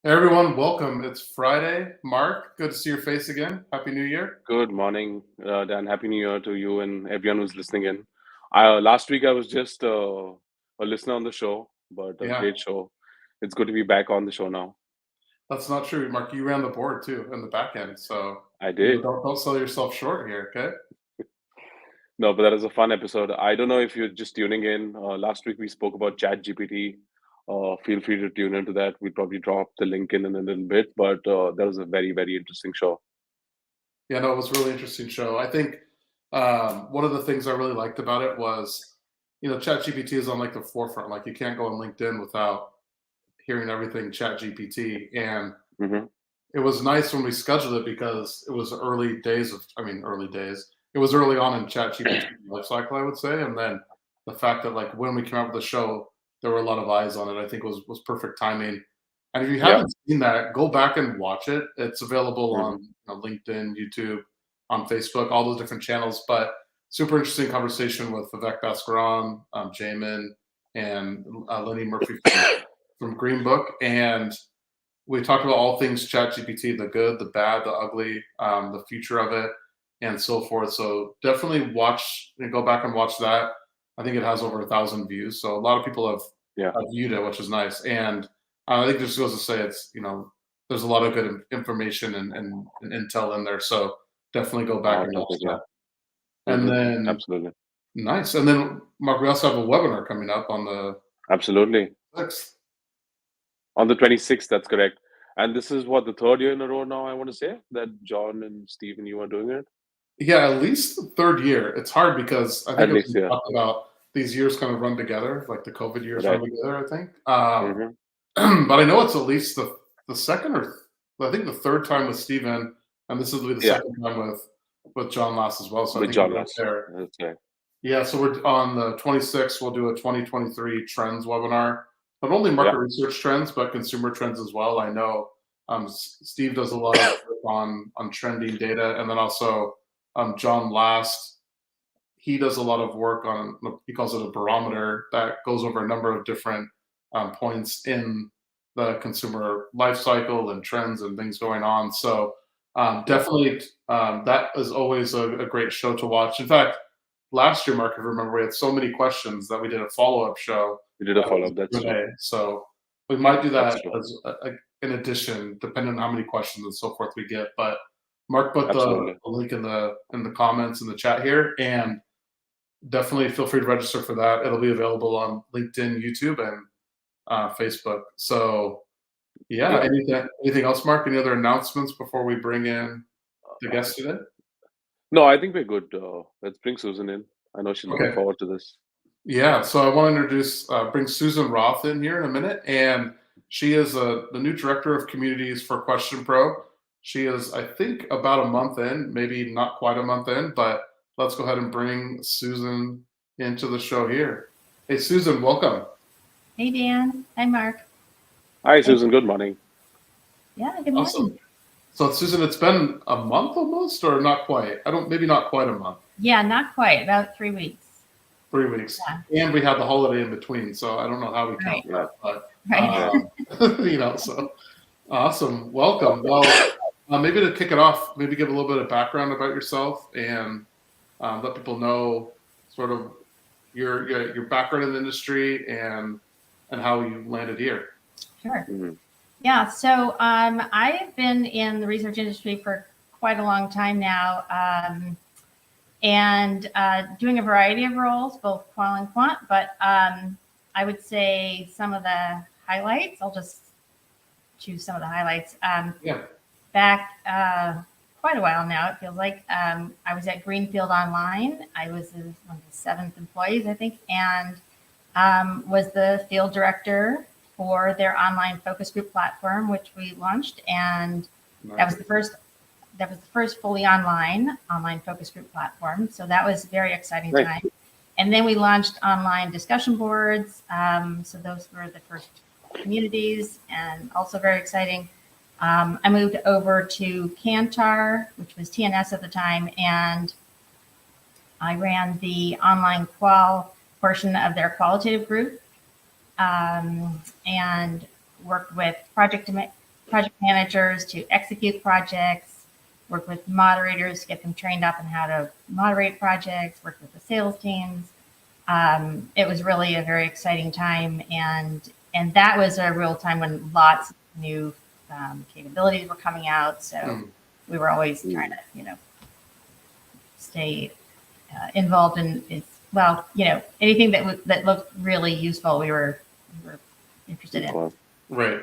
Hey everyone, welcome. It's Friday. Mark, good to see your face again. Happy New Year. Good morning, Dan. Happy New Year to you and everyone who's listening in. Last week I was just a listener on the show, but a Yeah, great show. It's good to be back on the show now. that's not true, Mark. You ran the board too in the back end, so I did. don't sell yourself short here, okay? No, but that is a fun episode. I don't know if you're just tuning in. Last week we spoke about Chat GPT. Feel free to tune into that. We'll probably drop the link in a little bit, but that was a very, very interesting show. Yeah, no, it was a really interesting show. I think one of the things I really liked about it was, ChatGPT is on like the forefront. Like you can't go on LinkedIn without hearing everything ChatGPT, and Hmm. it was nice when we scheduled it because it was early days of, early days. It was early on in ChatGPT life cycle, I would say. And then the fact that like when we came out with the show, there were a lot of eyes on it, I think was perfect timing. And if you Yeah. haven't seen that, go back and watch it. It's available Hmm. on LinkedIn, YouTube, on Facebook, all those different channels. But super interesting conversation with Vivek Bhaskaran, Jamin, and Lenny Murphy from Green Book. And we talked about all things ChatGPT, the good, the bad, the ugly, the future of it, and so forth. So definitely watch and go back and watch that. I think it has over 1,000 views, so a lot of people Yeah. have viewed it, which is nice. And I think this goes to say it's there's a lot of good information and intel in there. So definitely go back Oh, and watch noted. Yeah. that. And Hmm. then Absolutely. nice. And then Mark, we also have a webinar coming up on the Absolutely. 6th. On the 26th, that's correct. And this is what, the third year in a row now, I want to say, that John and Steve and you are doing it? Yeah, at least the third year. It's hard because I think At as least, we yeah. talked about, these years kind of run together, like the COVID years run Right. together, I think. Hmm. But I know it's at least the second or I think the third time with Steven, and this will be the Yeah, second time with John Last as well. So I with think John we're right last. there. That's right. Yeah, so we're on the 26th. We'll do a 2023 trends webinar. Not only Yeah. market research trends, but consumer trends as well. I know Steve does a lot of work on trending data, and then also John Last. He does a lot of work on, he calls it a barometer that goes over a number of different points in the consumer life cycle and trends and things going on. So Yeah. definitely that is always a great show to watch. In fact, last year, Mark, if you remember, we had so many questions that we did a follow-up show We did a that was follow-up. That's true. Q&A. So we might do That's that true. as in addition, depending on how many questions and so forth we get. But Mark put the Absolutely. link in the comments in the chat here, and definitely feel free to register for that. It'll be available on LinkedIn, YouTube, and Facebook. So yeah, Yeah. anything else, Mark? Any other announcements before we bring in the guest today? No, I think we're good. Let's bring Susan in. I know she's looking Okay. forward to this. Yeah, so I want to introduce, bring Susan Roth in here in a minute, and she is the new director of communities for QuestionPro. She is, I think, about a month in, maybe not quite a month in, but let's go ahead and bring Susan into the show here. Hey, Susan, welcome. Hey, Dan. Hi, Mark. Hi, Thank Susan. Good morning. Yeah, good Awesome. morning. So, Susan, it's been a month almost, or not quite? I don't, maybe not quite a month, Yeah, not quite, about 3 weeks. 3 weeks, Yeah, and we had the holiday in between, so I don't know how we count right, Yeah. that, but right. Yeah. so awesome. Welcome. Well, maybe to kick it off, maybe give a little bit of background about yourself and let people know sort of your background in the industry and how you landed here. Sure. Hmm. Yeah, so I've been in the research industry for quite a long time now, and doing a variety of roles, both qual and quant, but I would say some of the highlights, I'll just choose some of the highlights. Yeah. Back quite a while now, it feels like. I was at Greenfield Online. I was one of the 7th employees, I think, and was the field director for their online focus group platform, which we launched. And that was the first fully online focus group platform. So that was a very exciting Right. time. And then we launched online discussion boards. So those were the first communities and also very exciting. I moved over to Kantar, which was TNS at the time, and I ran the online qual portion of their qualitative group and worked with project project managers to execute projects, work with moderators to get them trained up on how to moderate projects, work with the sales teams. It was really a very exciting time, and that was a real time when lots of new capabilities were coming out. So we were always trying to, stay involved in anything that looked really useful. We were interested in. Right.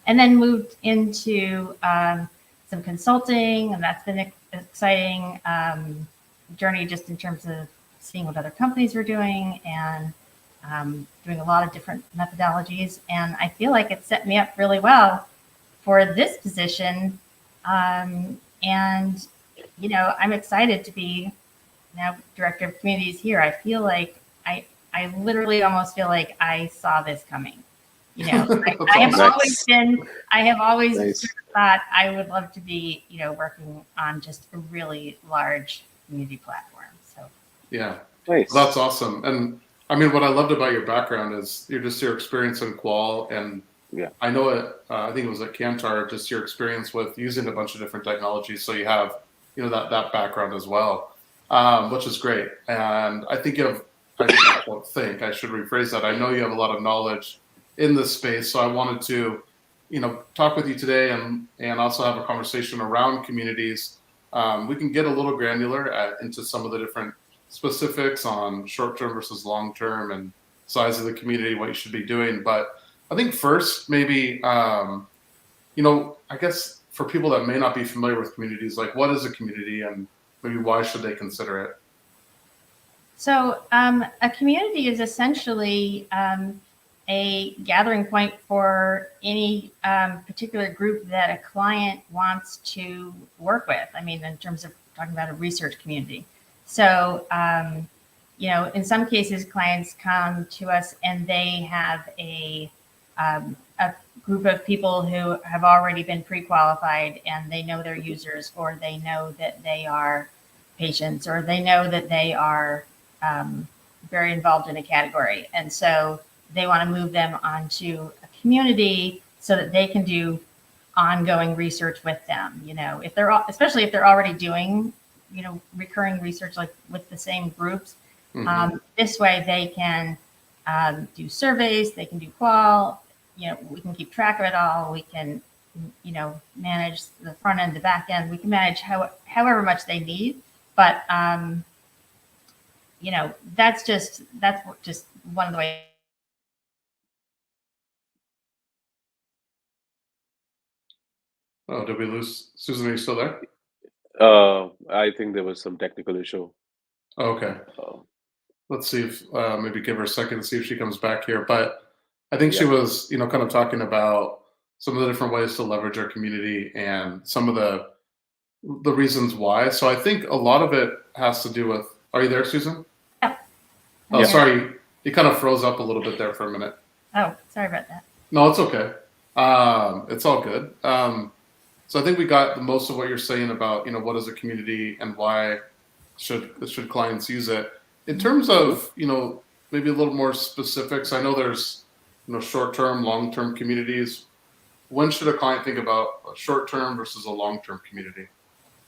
And then moved into some consulting, and that's been an exciting journey just in terms of seeing what other companies were doing and doing a lot of different methodologies. And I feel like it set me up really well for this position. And, I'm excited to be now director of communities here. I feel like I literally almost feel like I saw this coming. I have always Nice. thought I would love to be, working on just a really large community platform. So Yeah, Nice. that's awesome. And I mean, what I loved about your background is your experience in Qual, and I know it. I think it was at Kantar, just your experience with using a bunch of different technologies. So you have, that background as well, which is great. And I think I should rephrase that. I know you have a lot of knowledge in this space. So I wanted to, talk with you today and also have a conversation around communities. We can get a little granular into some of the different specifics on short-term versus long-term and size of the community, what you should be doing. But I think first, maybe, I guess for people that may not be familiar with communities, like what is a community and maybe why should they consider it? So a community is essentially a gathering point for any particular group that a client wants to work with. I mean, in terms of talking about a research community. So, in some cases, clients come to us and they have a group of people who have already been pre-qualified and they know their users, or they know that they are patients, or they know that they are very involved in a category. And so they want to move them onto a community so that they can do ongoing research with them. Especially if they're already doing, recurring research like with the same groups. This way they can do surveys, they can do qual, we can keep track of it all. We can, manage the front end, the back end. We can manage however much they need. But, that's just one of the ways. Oh, did we lose Susan? Are you still there? I think there was some technical issue. Okay. Let's see if maybe give her a second to see if she comes back here. But I think she was, kind of talking about some of the different ways to leverage our community and some of the reasons why. So I think a lot of it has to do with. Are you there, Susan? Yeah. Oh, sorry. You kind of froze up a little bit there for a minute. Oh, sorry about that. No, it's okay. It's all good. So I think we got most of what you're saying about, what is a community and why should clients use it. In terms of, maybe a little more specifics, I know there's, short-term, long-term communities. When should a client think about a short-term versus a long-term community?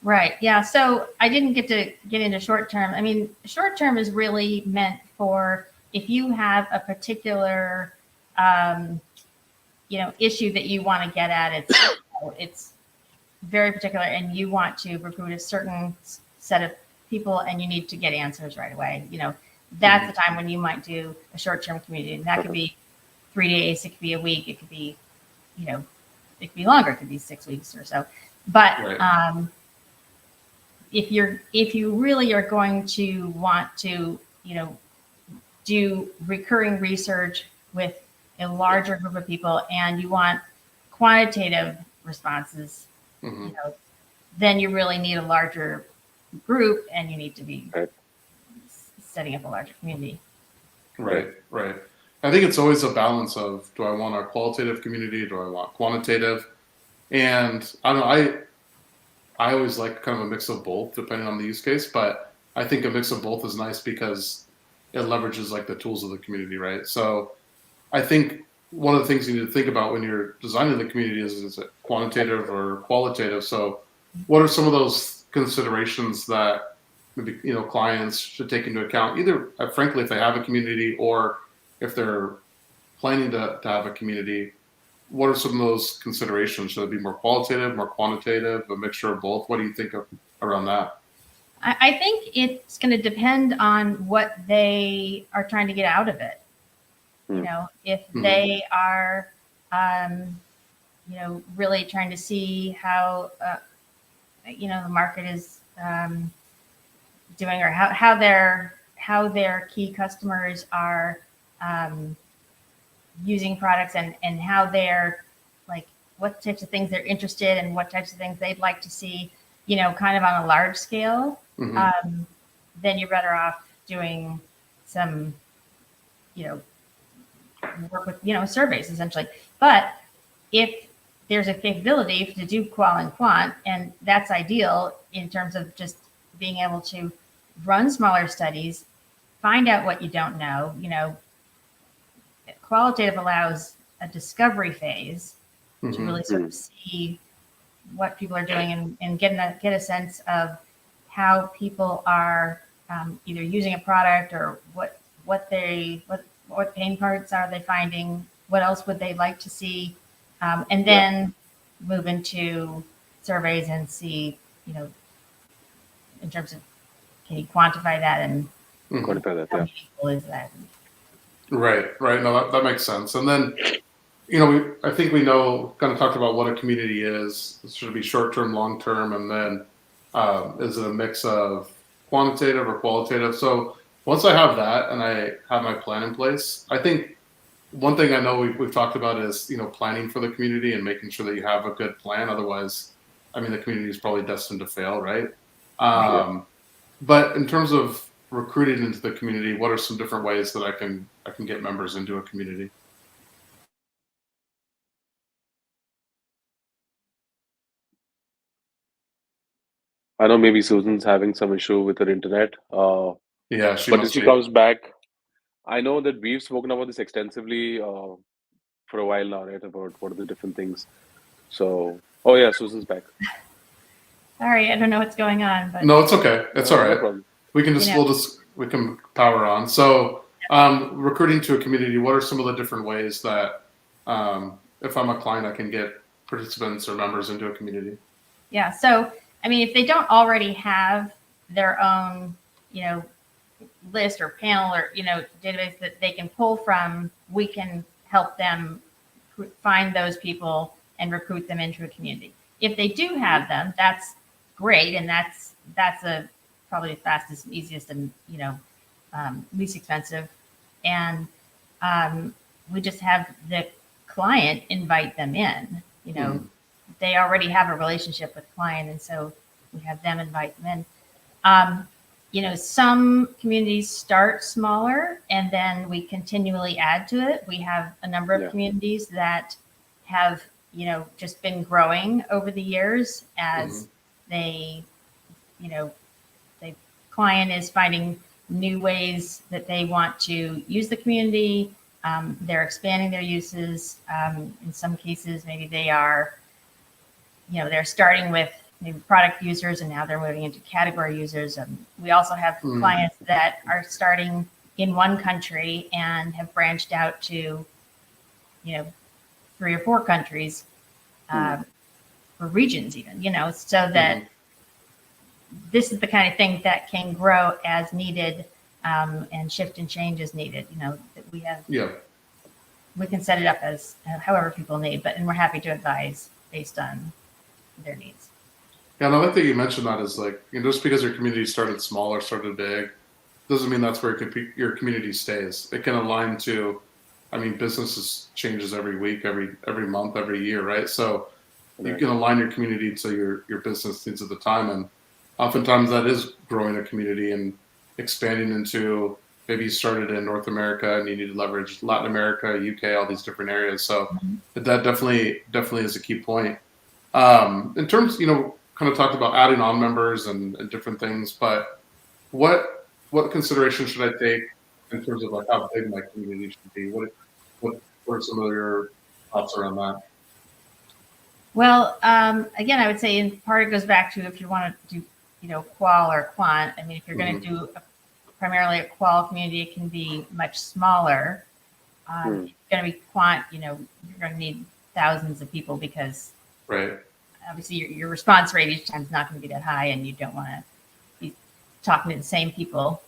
Right. Yeah. So I didn't get into short-term. I mean, short-term is really meant for if you have a particular, issue that you want to get at. It's very particular, and you want to recruit a certain set of people, and you need to get answers right away. That's the time when you might do a short-term community, and that could be 3 days, it could be a week, it could be, it could be longer, it could be 6 weeks or so. But if you really are going to want to, do recurring research with a larger group of people, and you want quantitative responses, then you really need a larger group, and you need to be setting up a larger community. Right. I think it's always a balance of, do I want a qualitative community? Do I want quantitative? And I don't know, I always like kind of a mix of both depending on the use case, but I think a mix of both is nice because it leverages like the tools of the community, right? So I think one of the things you need to think about when you're designing the community is it quantitative or qualitative? So what are some of those considerations that maybe clients should take into account, either frankly if they have a community or if they're planning to have a community? What are some of those considerations? Should it be more qualitative, more quantitative, a mixture of both? What do you think around that? I think it's going to depend on what they are trying to get out of it. If they are, really trying to see how, the market is doing, or how their key customers are using products, and how they're like, what types of things they're interested in, what types of things they'd like to see, kind of on a large scale, then you're better off doing some, work with, surveys essentially. But if there's a capability to do qual and quant, and that's ideal in terms of just being able to run smaller studies, find out what you don't know. Qualitative allows a discovery phase to really sort of see what people are doing, and get a sense of how people are either using a product, or what pain parts are they finding, what else would they like to see, and then move into surveys and see, in terms of, can you quantify that, and quantify that, how meaningful is that? Right. No, that makes sense. And then, I think we kind of talked about what a community is. It should be short-term, long-term, and then is it a mix of quantitative or qualitative? So once I have that and I have my plan in place, I think one thing I know we've talked about is, planning for the community and making sure that you have a good plan. Otherwise, the community is probably destined to fail, right? But in terms of recruiting into the community, what are some different ways that I can get members into a community? I know maybe Susan's having some issue with her internet. Yeah, she But must if she be. comes back, I know that we've spoken about this extensively for a while now, right? About what are the different things. So, oh yeah, Susan's back. Sorry, I don't know what's going on, but No, it's okay. It's all right. No problem. We can we can power on. So, recruiting to a community, what are some of the different ways that, if I'm a client, I can get participants or members into a community? Yeah. So, if they don't already have their own, list or panel, or, database that they can pull from, we can help them find those people and recruit them into a community. If they do have them, that's great. And that's probably the fastest, easiest, and, least expensive. And we just have the client invite them in, they already have a relationship with the client. And so we have them invite them in. Some communities start smaller and then we continually add to it. We have a number of communities that have, just been growing over the years as they, the client is finding new ways that they want to use the community. They're expanding their uses. In some cases, maybe they are, they're starting with maybe product users and now they're moving into category users. We also have clients that are starting in one country and have branched out to, 3 or 4 countries, or regions even, so that this is the kind of thing that can grow as needed, and shift and change as needed, that we have. We can set it up as however people need, and we're happy to advise based on their needs. Yeah, and I like that you mentioned that is like, just because your community started small or started big, doesn't mean that's where your community stays. It can align to, businesses changes every week, every month, every year, right? So you can align your community to your business needs at the time, and oftentimes that is growing a community and expanding into, maybe you started in North America and you need to leverage Latin America, UK, all these different areas. So that definitely is a key point. In terms, kind of talked about adding on members and different things, but what consideration should I take in terms of like how big my community should be? What What are some of your thoughts around that? Well, again, I would say in part it goes back to if you want to do, qual or quant. I mean, if you're going to do primarily a qual community, it can be much smaller. If you're going to be quant, you're going to need thousands of people because obviously your response rate each time is not going to be that high, and you don't want to be talking to the same people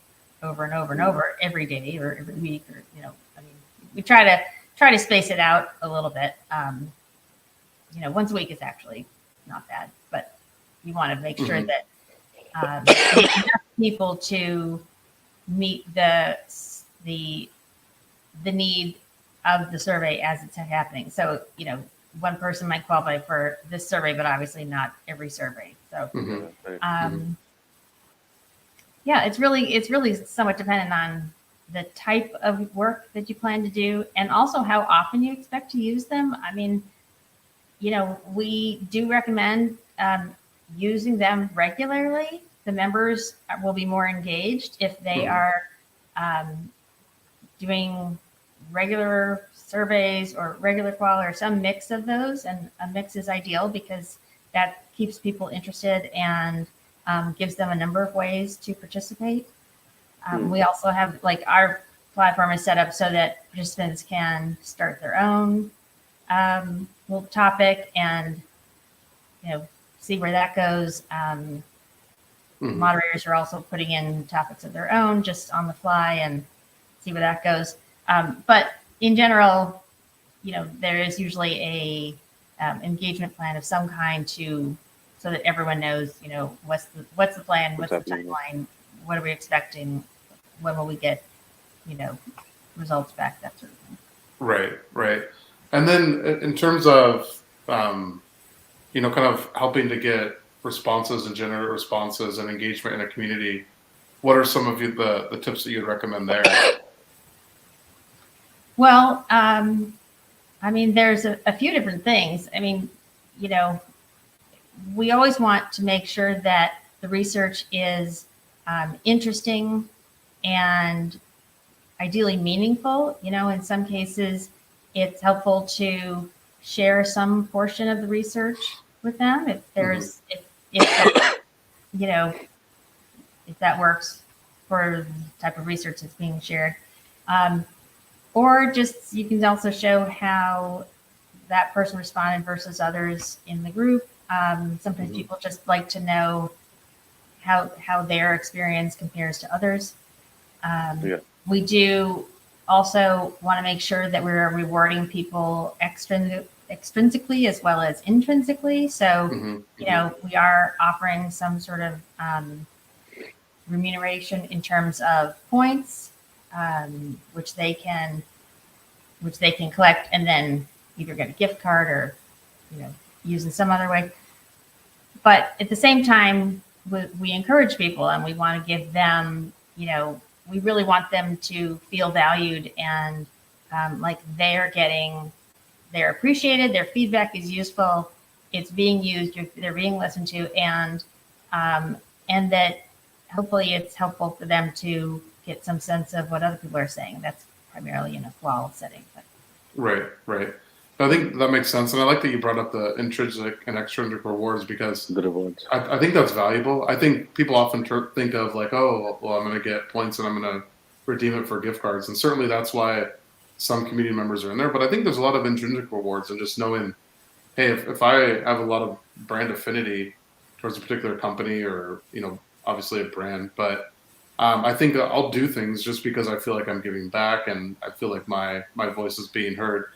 over and over and over every day or every week, or I mean, we try to space it out a little bit. Once a week is actually not bad, but you want to make sure that enough people to meet the need of the survey as it's happening. So, one person might qualify for this survey, but obviously not every survey. So, yeah, it's really somewhat dependent on the type of work that you plan to do, and also how often you expect to use them. I mean, we do recommend using them regularly. The members will be more engaged if they are doing regular surveys or regular qual or some mix of those. And a mix is ideal because that keeps people interested and gives them a number of ways to participate. We also have, our platform is set up so that participants can start their own little topic and see where that goes. Moderators are also putting in topics of their own just on the fly and see where that goes. But in general, there is usually a engagement plan of some kind so that everyone knows, what's the plan, what's the timeline, what are we expecting, when will we get, results back, that sort of thing. Right. And then in terms of, kind of helping to get responses and generate responses and engagement in a community, what are some of the tips that you'd recommend there? Well, I mean, there's a few different things. I mean, we always want to make sure that the research is interesting and ideally meaningful. In some cases, it's helpful to share some portion of the research with them if there's if that works for the type of research that's being shared. Or just you can also show how that person responded versus others in the group. Sometimes people just like to know how their experience compares to others. We do also want to make sure that we're rewarding people extrinsically as well as intrinsically. So, we are offering some sort of remuneration in terms of points, which they can collect and then either get a gift card or use in some other way. But at the same time, we encourage people and we want to give them, we really want them to feel valued and like they're appreciated, their feedback is useful, it's being used, they're being listened to, and that hopefully it's helpful for them to get some sense of what other people are saying. That's primarily in a qual setting. But. Right. I think that makes sense. And I like that you brought up the intrinsic and extrinsic rewards because the rewards. I think that's valuable. I think people often think of like, oh, well, I'm going to get points and I'm going to redeem it for gift cards. And certainly that's why some community members are in there. But I think there's a lot of intrinsic rewards and just knowing, hey, if I have a lot of brand affinity towards a particular company or, obviously a brand, but I think I'll do things just because I feel like I'm giving back and I feel like my voice is being heard.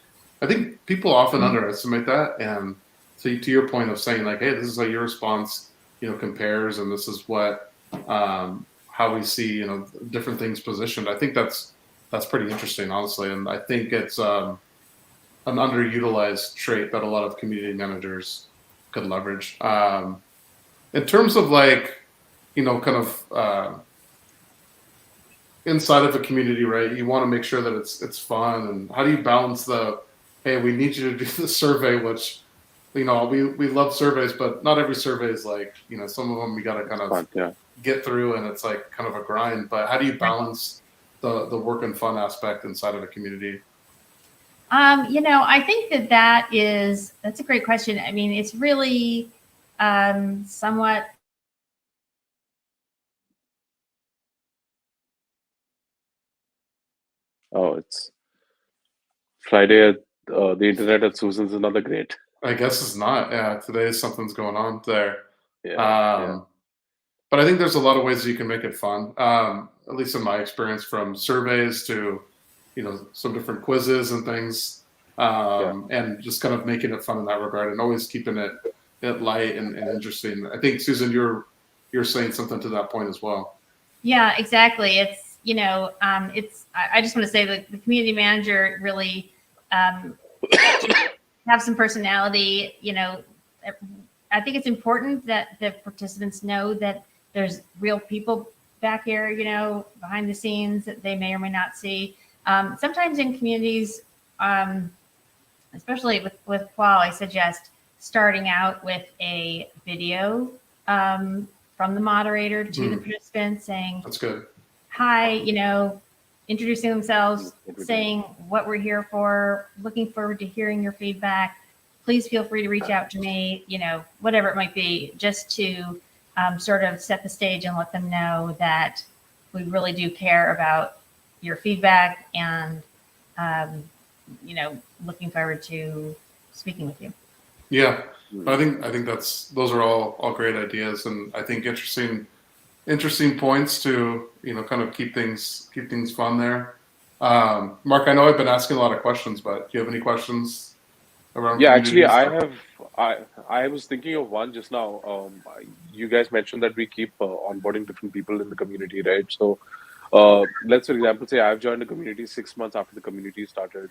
I think people often underestimate that. And so to your point of saying like, hey, this is how your response, compares, and this is what, how we see, different things positioned. I think that's pretty interesting, honestly. And I think it's an underutilized trait that a lot of community managers could leverage. In terms of like, kind of inside of a community, right? You want to make sure that it's fun. And how do you balance hey, we need you to do the survey, which, we love surveys, but not every survey is like, some of them we got to kind of get through and it's like kind of a grind. But how do you balance the work and fun aspect inside of a community? I think that's a great question. I mean, it's really somewhat. Oh, it's Friday at the internet at Susan's is not that great. I guess it's not. Yeah, today something's going on there. Yeah. But I think there's a lot of ways you can make it fun. At least in my experience, from surveys to, some different quizzes and things, and just kind of making it fun in that regard, and always keeping it light and interesting. I think Susan, you're saying something to that point as well. Yeah, exactly. It's I just want to say that the community manager really have some personality. I think it's important that the participants know that there's real people back here, behind the scenes that they may or may not see. Sometimes in communities, especially with Qual, I suggest starting out with a video from the moderator to the participants saying, that's good. Hi, introducing themselves, saying what we're here for, looking forward to hearing your feedback. Please feel free to reach out to me, whatever it might be, just to sort of set the stage and let them know that we really do care about your feedback and, looking forward to speaking with you. Yeah, I think those are all great ideas, and I think interesting points to kind of keep things fun there. Mark, I know I've been asking a lot of questions, but do you have any questions around? Yeah, actually, I was thinking of one just now. You guys mentioned that we keep onboarding different people in the community, right? So let's, for example, say I've joined a community 6 months after the community started.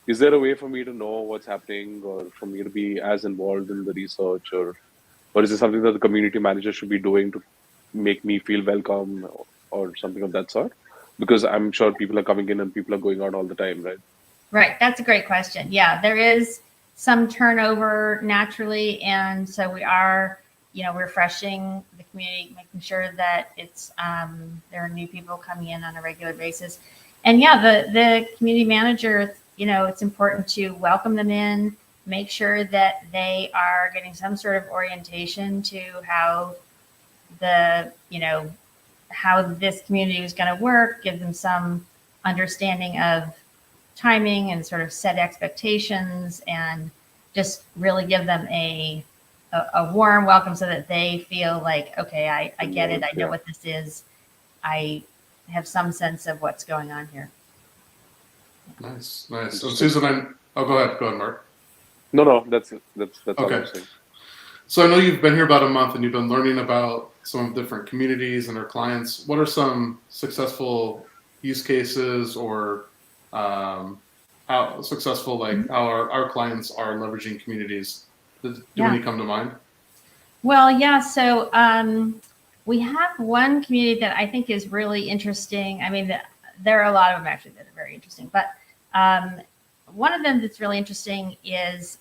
Is there a way for me to know what's happening, or for me to be as involved in the research, or is it something that the community manager should be doing to make me feel welcome, or something of that sort? Because I'm sure people are coming in and people are going out all the time, right? Right. That's a great question. Yeah, there is some turnover naturally. And so we are, refreshing the community, making sure that it's, there are new people coming in on a regular basis. And yeah, the community manager, it's important to welcome them in, make sure that they are getting some sort of orientation to how how this community is going to work, give them some understanding of timing and sort of set expectations, and just really give them a warm welcome so that they feel like, okay, I get it. I know what this is. I have some sense of what's going on here. Nice. So Susan, go ahead, Mark. No, that's all Okay. I'm saying. So I know you've been here about a month and you've been learning about some different communities and our clients. What are some successful use cases, or how successful, how our clients are leveraging communities? Do any come to mind? Well, yeah. So we have one community that I think is really interesting. I mean, there are a lot of them actually that are very interesting, but one of them that's really interesting is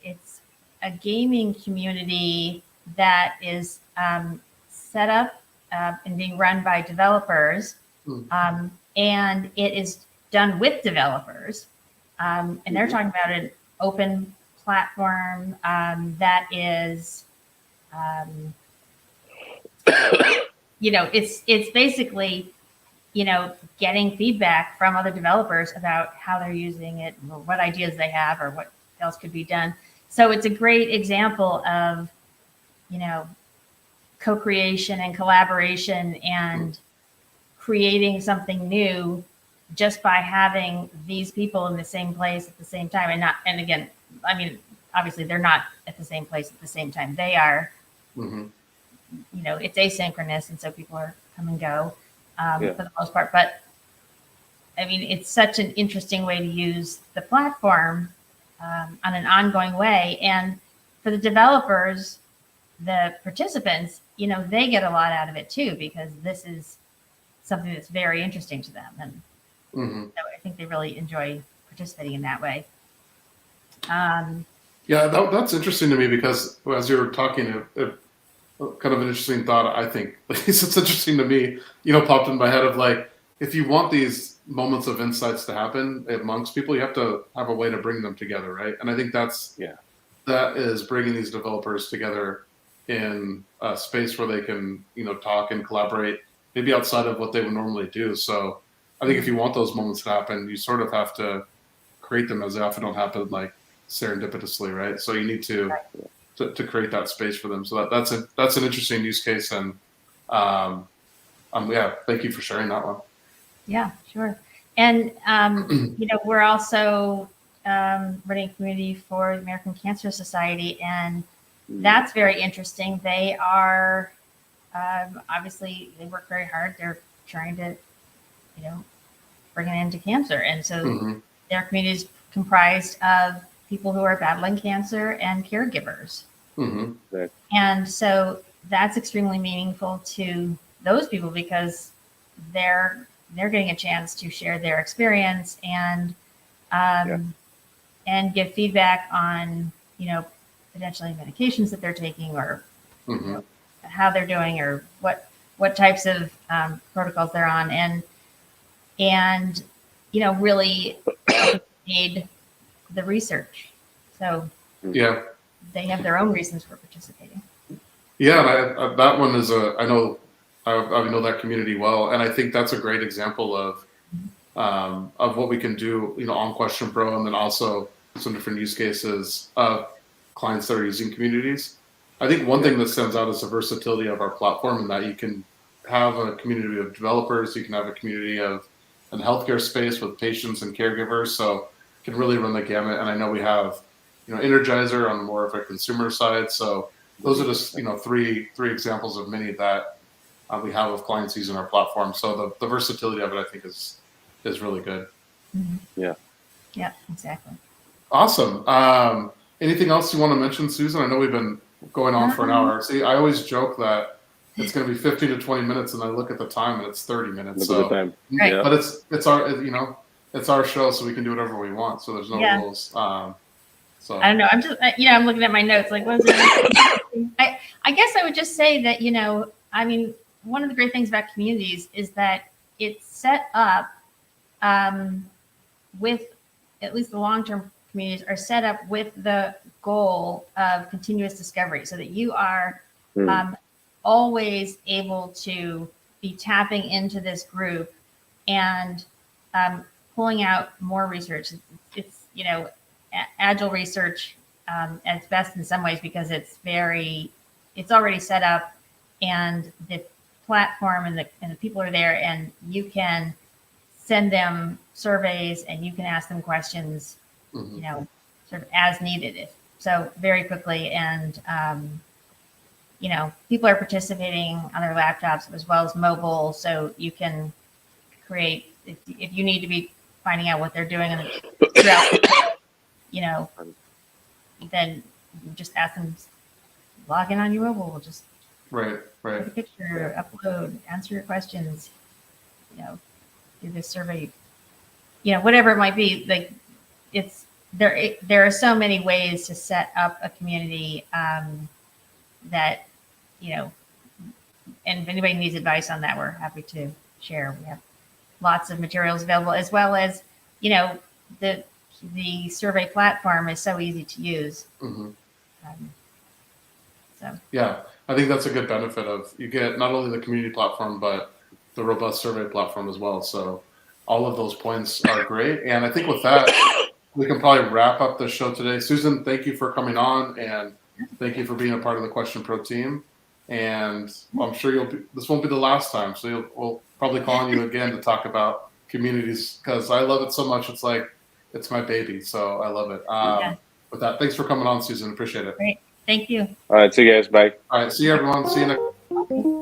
it's a gaming community that is set up and being run by developers, and it is done with developers, and they're talking about an open platform that is, it's basically, getting feedback from other developers about how they're using it, or what ideas they have, or what else could be done. So it's a great example of, co-creation and collaboration and creating something new just by having these people in the same place at the same time. And again, I mean, obviously they're not at the same place at the same time. They are, it's asynchronous. And so people are come and go for the most part. But I mean, it's such an interesting way to use the platform on an ongoing way. And for the developers, the participants, they get a lot out of it too, because this is something that's very interesting to them. And so I think they really enjoy participating in that way. Yeah, that's interesting to me, because as you were talking, it kind of an interesting thought, I think. At least it's interesting to me, popped in my head of, like, if you want these moments of insights to happen amongst people, you have to have a way to bring them together, right? And I think that is bringing these developers together in a space where they can, talk and collaborate, maybe outside of what they would normally do. So I think if you want those moments to happen, you sort of have to create them, as they often don't happen like serendipitously, right? So you need to create that space for them. So that's an interesting use case, and thank you for sharing that one. Yeah, sure. And we're also running a community for the American Cancer Society, and that's very interesting. They are obviously they work very hard. They're trying to, bring an end to cancer, and so their community is comprised of people who are battling cancer and caregivers. Right. And so that's extremely meaningful to those people because they're getting a chance to share their experience and give feedback on, potentially medications that they're taking or how they're doing or what types of protocols they're on and really aid the research. So they have their own reasons for participating. Yeah, and that one is I know that community well, and I think that's a great example of what we can do, on QuestionPro, and then also some different use cases of clients that are using communities. I think one thing that stands out is the versatility of our platform, and that you can have a community of developers, you can have a community in the healthcare space with patients and caregivers, so you can really run the gamut. And I know we have, Energizer on more of a consumer side, so those are just three examples of many that we have of clients using our platform. So the versatility of it, I think, is really good. Yeah, exactly. Awesome. Anything else you want to mention, Susan? I know we've been going on for an hour. See, I always joke that it's going to be 15 to 20 minutes, and I look at the time and it's 30 minutes. Look at the time. Right. Yeah. But it's our show, so we can do whatever we want. So there's no rules. So I don't know. I'm just I'm looking at my notes. Like, what is it? I guess I would just say that one of the great things about communities is that it's set up with, at least the long-term communities are set up with the goal of continuous discovery, so that you are always able to be tapping into this group and pulling out more research. It's agile research at its best in some ways, because it's already set up, and the platform and the people are there, and you can send them surveys and you can ask them questions, sort of as needed. So very quickly, and people are participating on their laptops as well as mobile, so you can create, if you need to be finding out what they're doing throughout then you just ask them, log in on your mobile, we'll just right. take a picture, upload, answer your questions, do this survey, whatever it might be. Like, it's there are so many ways to set up a community that, and if anybody needs advice on that, we're happy to share. We have lots of materials available, as well as, the survey platform is so easy to use. Yeah, I think that's a good benefit of, you get not only the community platform, but the robust survey platform as well. So all of those points are great. And I think with that, we can probably wrap up the show today. Susan, thank you for coming on, and thank you for being a part of the QuestionPro team. And I'm sure this won't be the last time. So we'll probably call on you again to talk about communities, because I love it so much. It's like, it's my baby. So I love it. With that, thanks for coming on, Susan. Appreciate it. Great. Thank you. All right. See you guys. Bye. All right. See you, everyone. See you next.